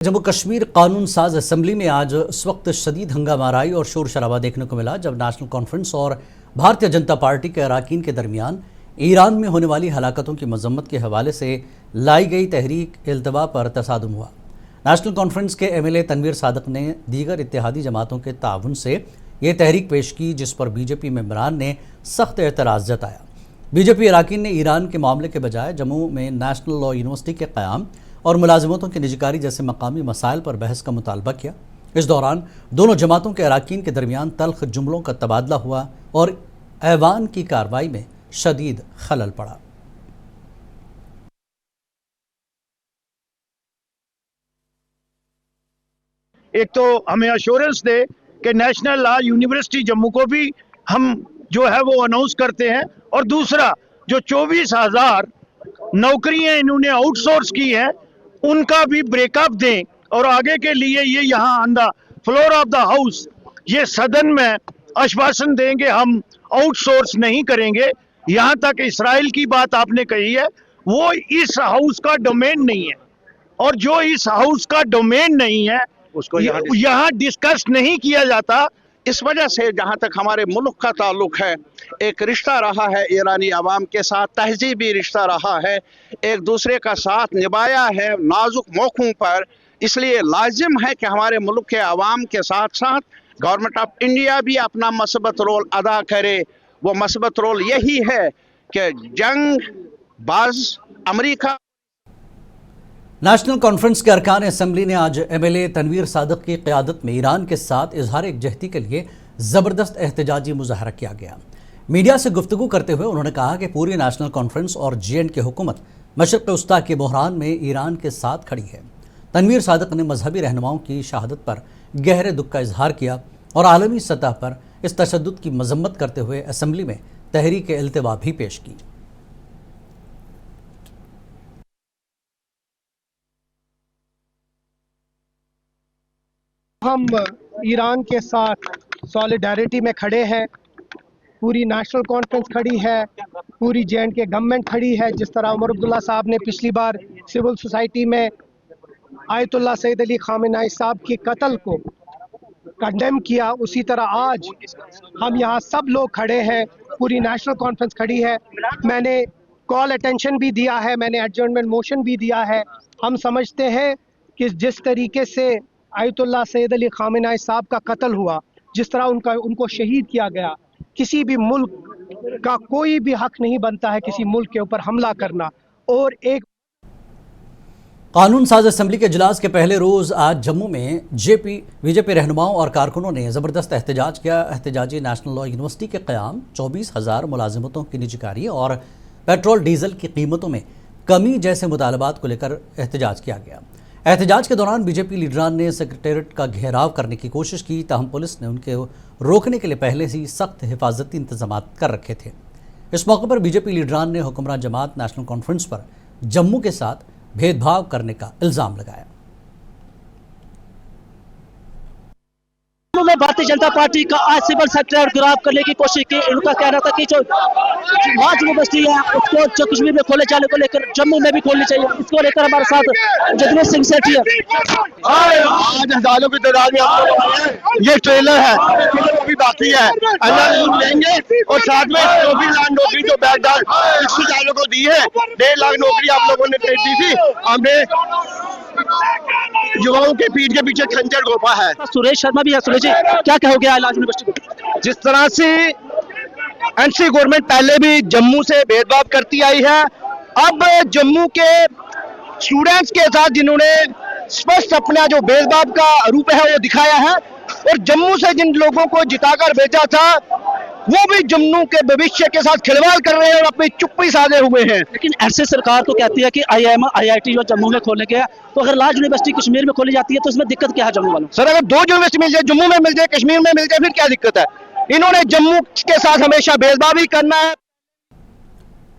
जम्मू कश्मीर कानून साज असम्बली में आज इस वक्त शदीद हंगामा आराई और शोर शराबा देखने को मिला जब नेशनल कॉन्फ्रेंस और भारतीय जनता पार्टी के अरकान के दरमियान ईरान में होने वाली हलाकतों की मजम्मत के हवाले से लाई गई तहरीक इल्तवा पर तसादुम हुआ। नेशनल कॉन्फ्रेंस के MLA तनवीर सादिक ने दीगर इत्तेहादी जमातों के ताउन से ये तहरीक पेश की, जिस पर BJP मेंबरान ने सख्त एतराज़ जताया। BJP अरकान ने ईरान के मामले के बजाय जम्मू में नेशनल लॉ यूनिवर्सिटी के क़याम और मुलाजिमतों की निजकारी जैसे मकामी मसाइल पर बहस का मुतालबा किया। इस दौरान दोनों जमातों के अरकान के दरमियान तल्ख जुमलों का तबादला हुआ और ऐवान की कार्रवाई में शदीद खलल पड़ा। एक तो हमें अश्योरेंस दे कि नेशनल लॉ यूनिवर्सिटी जम्मू को भी हम जो है वो अनाउंस करते हैं, और दूसरा जो 24,000 नौकरियां इन्होंने आउटसोर्स की हैं उनका भी ब्रेकअप दें, और आगे के लिए ये यहाँ on the floor of the house ये सदन में आश्वासन देंगे हम आउटसोर्स नहीं करेंगे। यहाँ तक इसराइल की बात आपने कही है, वो इस हाउस का डोमेन नहीं है, और जो इस हाउस का डोमेन नहीं है उसको यहाँ डिस्कस नहीं किया जाता। इस वजह से जहाँ तक हमारे मुल्क का ताल्लुक है, एक रिश्ता रहा है ईरानी अवाम के साथ, तहजीबी रिश्ता रहा है, एक दूसरे का साथ निभाया है नाजुक मौक़ों पर। इसलिए लाजिम है कि हमारे मुल्क के अवाम के साथ साथ गवर्नमेंट ऑफ इंडिया भी अपना मसबत रोल अदा करे। वो मसबत रोल यही है कि जंग बाज अमरीका। नेशनल कॉन्फ्रेंस के अरकान असम्बली ने आज MLA तनवीर सादिक की क़यादत में ईरान के साथ इजहार एकजहती के लिए ज़बरदस्त एहतजाजी मुज़ाहरा किया गया। मीडिया से गुफ्तगू करते हुए उन्होंने कहा कि पूरी नेशनल कॉन्फ्रेंस और JNK हुकूमत मशरिक़ वस्ता के बहरान में ईरान के साथ खड़ी है। तनवीर सादिक ने मजहबी रहनुमाओं की शहादत पर गहरे दुख का इजहार किया और आलमी सतह पर इस तशद्दुद की मजम्मत करते हुए असम्बली में तहरीक इल्तवा भी पेश की। हम ईरान के साथ सॉलिडारिटी में खड़े हैं, पूरी नेशनल कॉन्फ्रेंस खड़ी है, पूरी JNK गवर्नमेंट खड़ी है। जिस तरह उमर अब्दुल्ला साहब ने पिछली बार सिविल सोसाइटी में आयतुल्लाह सैयद अली खामेनी साहब के कत्ल को कंडेम किया, उसी तरह आज हम यहाँ सब लोग खड़े हैं, पूरी नेशनल कॉन्फ्रेंस खड़ी है। मैंने कॉल अटेंशन भी दिया है, मैंने एडजर्नमेंट मोशन भी दिया है। हम समझते हैं कि जिस तरीके से आयतुल्लाह सैयद अली खामेनी साहब का कत्ल हुआ, जिस तरह उनको शहीद किया गया, किसी भी मुल्क का कोई भी हक नहीं बनता है किसी मुल्क के ऊपर हमला करना। और एक कानून साज असम्बली के इजलास के पहले रोज़ आज जम्मू में BJP रहनुमाओं और कारकुनों ने ज़बरदस्त एहतजाज किया। एहतजाजी नेशनल लॉ यूनिवर्सिटी के क़याम, 24,000 मुलाजिमतों की निजकारी और पेट्रोल डीजल की कीमतों में कमी जैसे मुतालबात को लेकर एहतजाज किया गया। एहतजाज के दौरान BJP लीडरान ने सेक्रेटेरिएट का घेराव करने की कोशिश की, ताहम पुलिस ने उनके रोकने के लिए पहले से ही सख्त हिफाजती इंतजाम कर रखे थे। इस मौके पर BJP लीडरान ने हुक्मरान जमात नेशनल कॉन्फ्रेंस पर जम्मू के साथ भेदभाव करने का इल्ज़ाम लगाया। में भारतीय जनता पार्टी का आज सिविल सेक्रेटरी गिरफ्तार करने की कोशिश की। उनका कहना था कि जो लॉ यूनिवर्सिटी है उसको जो कश्मीर में खोले जाने को लेकर जम्मू में भी खोलनी चाहिए। इसको लेकर हमारे साथ जगदीश सिंह सेठी है। आज हजारों की तादाद में हम लोग ये ट्रेलर है, वो भी बाकी है, लेंगे और साथ में 24 लाख नौकरी जो बैकडाल 60,000 को दी है, 1.5 लाख नौकरी आप लोगों ने दी थी। हमने युवाओं के पीठ के पीछे खंजर घोंपा है। सुरेश शर्मा भी है। सुरेश जी, क्या कहोगे आज यूनिवर्सिटी को? जिस तरह से NC गवर्नमेंट पहले भी जम्मू से भेदभाव करती आई है, अब जम्मू के स्टूडेंट्स के साथ जिन्होंने स्पष्ट अपना जो भेदभाव का रूप है वो दिखाया है, और जम्मू से जिन लोगों को जिताकर भेजा था वो भी जम्मू के भविष्य के साथ खिलवाड़ कर रहे हैं और अपनी चुप्पी साधे हुए हैं। लेकिन ऐसे सरकार तो कहती है कि IIM IIT जो जम्मू में खोलने के है, तो अगर लार्ज यूनिवर्सिटी कश्मीर में खोली जाती है तो इसमें दिक्कत क्या है जम्मू वालों? सर, अगर 2 यूनिवर्सिटी मिल जाए, जम्मू में मिल जाए, कश्मीर में मिल जाए, फिर क्या दिक्कत है? इन्होंने जम्मू के साथ हमेशा भेदभाव ही करना है।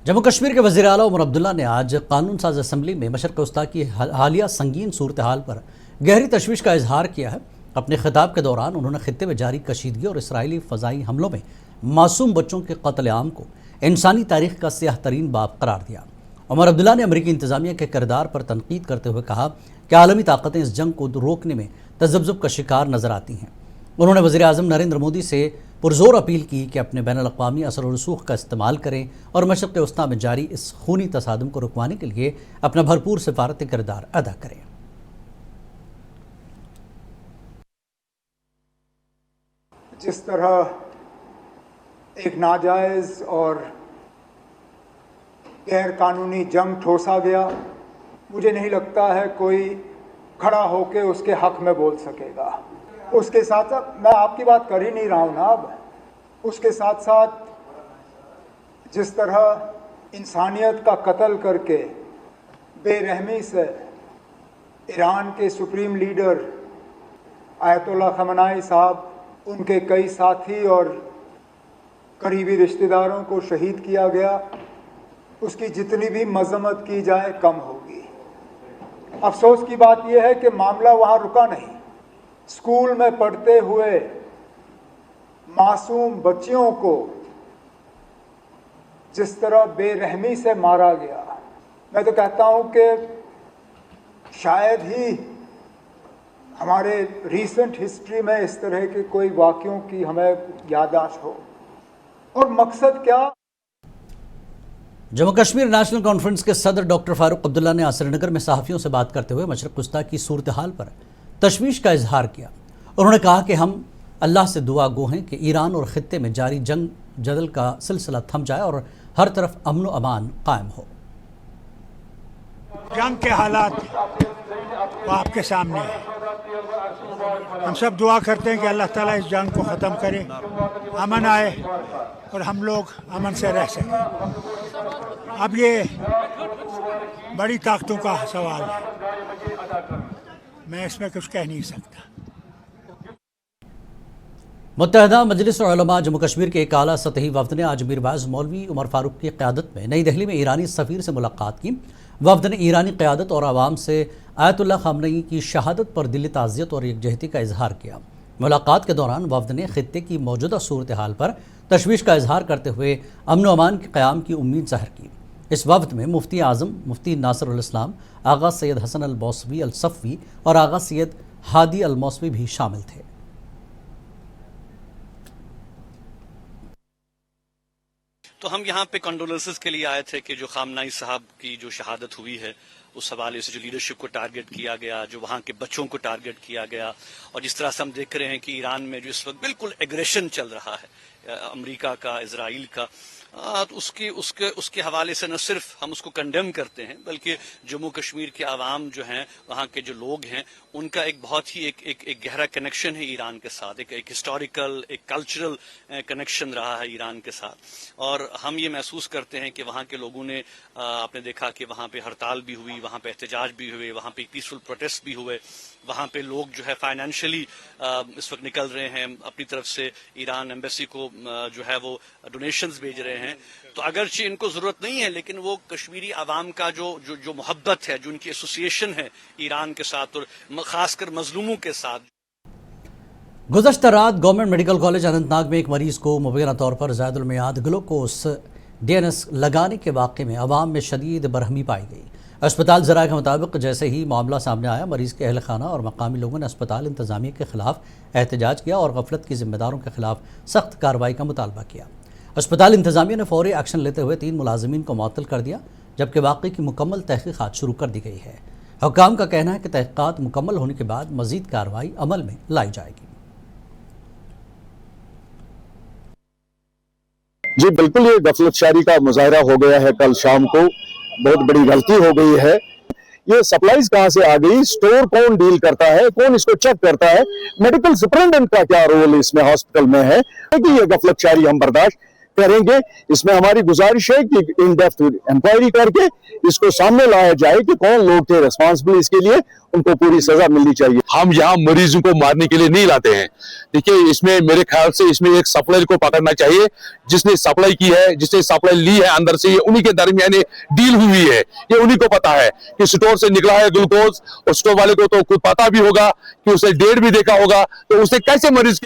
जम्मू कश्मीर के वज़ीर आला उमर अब्दुल्ला ने आज कानून साज असम्बली में मशरिक़ वस्ता की हालिया संगीन सूरत हाल पर गहरी तशवीश का इजहार किया है। अपने खिताब के दौरान उन्होंने खित्ते में जारी कशीदगी और इसराइली फ़ज़ाई हमलों में मासूम बच्चों के क़त्ल-ए-आम को इंसानी तारीख़ का स्याह तरीन बाब करार दिया। उमर अब्दुल्ला ने अमरीकी इंतज़ामिया के किरदार पर तनकीद करते हुए कहा کہ عالمی طاقتیں اس جنگ کو روکنے میں تذبذب کا شکار نظر آتی ہیں۔ انہوں نے وزیر اعظم نریندر مودی سے پرزور اپیل کی کہ اپنے بین الاقوامی اثر و رسوخ کا استعمال کریں اور مشرق وسطیٰ میں جاری اس خونی تصادم کو رکوانے کے لیے اپنا بھرپور سفارتی کردار ادا کریں۔ جس طرح ایک ناجائز اور غیر قانونی جنگ ٹھوسا گیا، مجھے نہیں لگتا ہے کوئی کھڑا ہو کے اس کے حق میں بول سکے گا۔ اس کے ساتھ ساتھ میں آپ کی بات کر ہی نہیں رہا ہوں نا اب، اس کے ساتھ ساتھ جس طرح انسانیت کا قتل کر کے بے رحمی سے ایران کے سپریم لیڈر آیت اللہ خامنہئی صاحب، ان کے کئی ساتھی اور قریبی رشتہ داروں کو شہید کیا گیا، اس کی جتنی بھی مذمت کی جائے کم ہوگی۔ افسوس کی بات یہ ہے کہ معاملہ وہاں رکا نہیں۔ اسکول میں پڑھتے ہوئے معصوم بچیوں کو جس طرح بے رحمی سے مارا گیا، میں تو کہتا ہوں کہ شاید ہی ہمارے ریسنٹ ہسٹری میں اس طرح کے کوئی واقعوں کی ہمیں یادداشت ہو۔ اور مقصد کیا؟ جموں کشمیر نیشنل کانفرنس کے صدر ڈاکٹر فاروق عبداللہ نے سری نگر میں صحافیوں سے بات کرتے ہوئے مشرق وسطیٰ کی صورتحال پر تشویش کا اظہار کیا۔ انہوں نے کہا کہ ہم اللہ سے دعا گو ہیں کہ ایران اور خطے میں جاری جنگ جدل کا سلسلہ تھم جائے اور ہر طرف امن و امان قائم ہو۔ جنگ کے حالات وہ آپ کے سامنے ہیں، ہم سب دعا کرتے ہیں کہ اللہ تعالیٰ اس جنگ کو ختم کرے، امن آئے اور ہم لوگ امن سے رہ سکیں۔ اب یہ بڑی طاقتوں کا سوال ہے، میں اس میں کچھ کہہ نہیں سکتا۔ متحدہ مجلس علماء جموں کشمیر کے ایک اعلیٰ سطحی وفد نے آج میر باعث مولوی عمر فاروق کی قیادت میں نئی دہلی میں ایرانی سفیر سے ملاقات کی۔ وفد نے ایرانی قیادت اور عوام سے آیت اللہ خامنہئی کی شہادت پر دلی تعزیت اور یکجہتی کا اظہار کیا۔ ملاقات کے دوران وفد نے خطے کی موجودہ صورتحال پر تشویش کا اظہار کرتے ہوئے امن و امان کے قیام کی امید ظاہر کی۔ اس وفد میں مفتی اعظم مفتی ناصر الاسلام، آغا سید حسن البوسوی الصفوی اور آغا سید ہادی الموسوی بھی شامل تھے۔ تو ہم یہاں پہ کنڈولنسز کے لیے آئے تھے کہ جو خامنہئی صاحب کی جو شہادت ہوئی ہے اس حوالے سے جو لیڈرشپ کو ٹارگٹ کیا گیا، جو وہاں کے بچوں کو ٹارگٹ کیا گیا، اور جس طرح سے ہم دیکھ رہے ہیں کہ ایران میں جو اس وقت بالکل ایگریشن چل رہا ہے امریکہ کا، اسرائیل کا، اس کے حوالے سے نہ صرف ہم اس کو کنڈیم کرتے ہیں بلکہ جموں کشمیر کے عوام جو ہیں، وہاں کے جو لوگ ہیں، ان کا ایک بہت ہی ایک گہرا کنیکشن ہے ایران کے ساتھ، ایک ہسٹوریکل، ایک کلچرل کنیکشن رہا ہے ایران کے ساتھ۔ اور ہم یہ محسوس کرتے ہیں کہ وہاں کے لوگوں نے، آپ نے دیکھا کہ وہاں پہ ہڑتال بھی ہوئی، وہاں پہ احتجاج بھی ہوئے، وہاں پہ پیسفل پروٹیسٹ بھی ہوئے، وہاں پہ لوگ جو ہے فائنینشلی اس وقت نکل رہے ہیں اپنی طرف سے، ایران ایمبیسی کو جو ہے وہ ڈونیشنز بھیج رہے ہیں۔ تو اگرچہ ان کو ضرورت نہیں ہے لیکن وہ کشمیری عوام کا جو محبت ہے، جو ان کی ایسوسیشن ہے ایران کے ساتھ اور خاص کر مظلوموں کے ساتھ۔ گزشتہ رات government medical college Anant Nag میں ایک مریض کو مبینہ طور پر زائد المیعاد گلوکوز DNS لگانے کے واقعے میں عوام میں شدید برہمی پائی گئی۔ اسپتال ذرائع کے مطابق جیسے ہی معاملہ سامنے آیا، مریض کے اہل خانہ اور مقامی لوگوں نے اسپتال انتظامیہ کے خلاف احتجاج کیا اور غفلت کی ذمہ داروں کے خلاف سخت کارروائی کا مطالبہ کیا۔ اسپتال انتظامیہ نے فوری ایکشن لیتے ہوئے 3 ملازمین کو معطل کر دیا، جبکہ واقعے کی مکمل تحقیقات شروع کر دی گئی ہے۔ حکام کا کہنا ہے کہ تحقیقات مکمل ہونے کے بعد مزید کارروائی عمل میں لائی جائے گی۔ جی بالکل، یہ غفلت شعاری کا مظاہرہ ہو گیا ہے کل شام کو، بہت بڑی غلطی ہو گئی ہے۔ یہ سپلائز کہاں سے آ گئی، سٹور کون ڈیل کرتا ہے، کون اس کو چیک کرتا ہے، میڈیکل سپرنٹینڈنٹ کا کیا رول اس میں ہاسپٹل میں ہے کہ یہ غفلت شعاری ہم برداشت کریں گے۔ اس میں ہماری گزارش ہے کہ ان ڈیپتھ انکوائری کر کے اس کو سامنے لایا جائے کہ کون لوگ تھے ریسپانسبل، اس کے لیے ان کو پوری سزا ملنی چاہیے۔ ہم یہاں مریضوں کو مارنے کے لیے نہیں لاتے ہیں، دیکھیے اس میں میرے خیال سے اس میں ایک سپلائر کو پکڑنا چاہیے، جس نے سپلائی کی ہے، جس نے سپلائی لی ہے اندر سے، یہ انہی کے درمیان ڈیل ہوئی ہے، یہ انہی کو پتا ہے کہ سٹور سے نکلا ہے گلوکوز، اور سٹور والے کو تو خود پتا بھی ہوگا کہ اسے ڈیٹ بھی دیکھا ہوگا، تو اسے کیسے مریض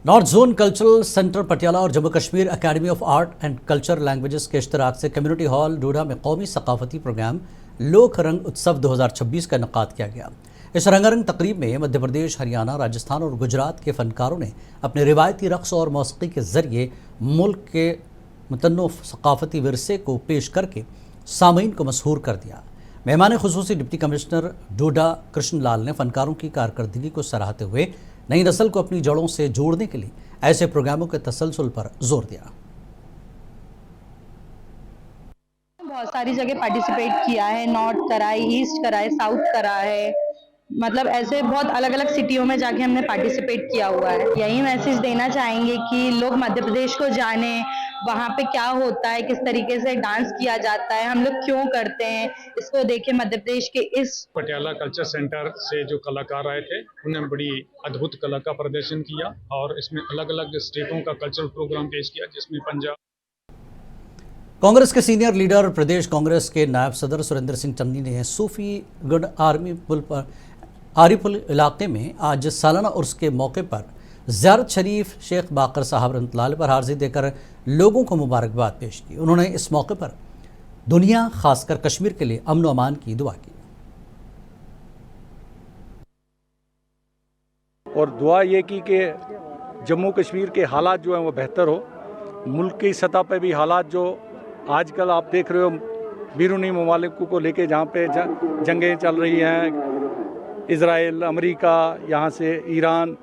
north zone cultural centre Patiala اور Jammu Kashmir academy of art and culture languages کے اشتراک سے کمیونٹی ہال ڈوڈا میں قومی ثقافتی پروگرام लोक रंग उत्सव 2026 का इनेकाद किया गया। इस रंगारंग तकरीब में मध्य प्रदेश, हरियाणा, राजस्थान और गुजरात के फनकारों ने अपने रिवायती रक़्स और मौसीक़ी के ज़रिए मुल्क के मुतन्नो सक़ाफ़ती विरसे को पेश करके सामीन को मसहूर कर दिया। मेहमान ख़ुसूसी डिप्टी कमिश्नर डोडा कृष्ण लाल ने फ़नकारों की कारकर्दगी को सराहते हुए नई नस्ल को अपनी जड़ों से जोड़ने के लिए ऐसे प्रोग्रामों के तसलसल पर जोर दिया। बहुत सारी जगह पार्टिसिपेट किया है, नॉर्थ करा है, ईस्ट करा है, साउथ करा है, मतलब ऐसे बहुत अलग अलग सिटियों में जाके हमने पार्टिसिपेट किया हुआ है। यही मैसेज देना चाहेंगे कि लोग मध्य प्रदेश को जाने, वहाँ पे क्या होता है, किस तरीके से डांस किया जाता है, हम लोग क्यों करते हैं, इसको देखें। मध्य प्रदेश के इस पटियाला कल्चर सेंटर से जो कलाकार आए थे उन्होंने बड़ी अद्भुत कला का प्रदर्शन किया और इसमें अलग अलग स्टेटों का कल्चरल प्रोग्राम पेश किया, जिसमें पंजाब। कांग्रेस के सीनियर लीडर प्रदेश कांग्रेस के नायब सदर सुरेंद्र सिंह चन्नी ने सूफीगढ़ आर्मी पुल पर आरिपुल इलाके में आज सालाना उर्स के मौके पर ज़ियारत शरीफ शेख बाकर साहब रहमतुल्लाह अलैह पर हाज़िरी देकर लोगों को मुबारकबाद पेश की। उन्होंने इस मौके पर दुनिया खासकर कश्मीर के लिए अमन व अमान की दुआ की और दुआ ये की कि जम्मू कश्मीर के हालात जो हैं वो बेहतर हो। मुल्क की सतह पे भी हालात जो आजकल आप देख रहे हो बैरूनी ममालिक को लेके जहाँ पे जंगें चल रही हैं, इज़राइल, अमेरिका, यहाँ से ईरान,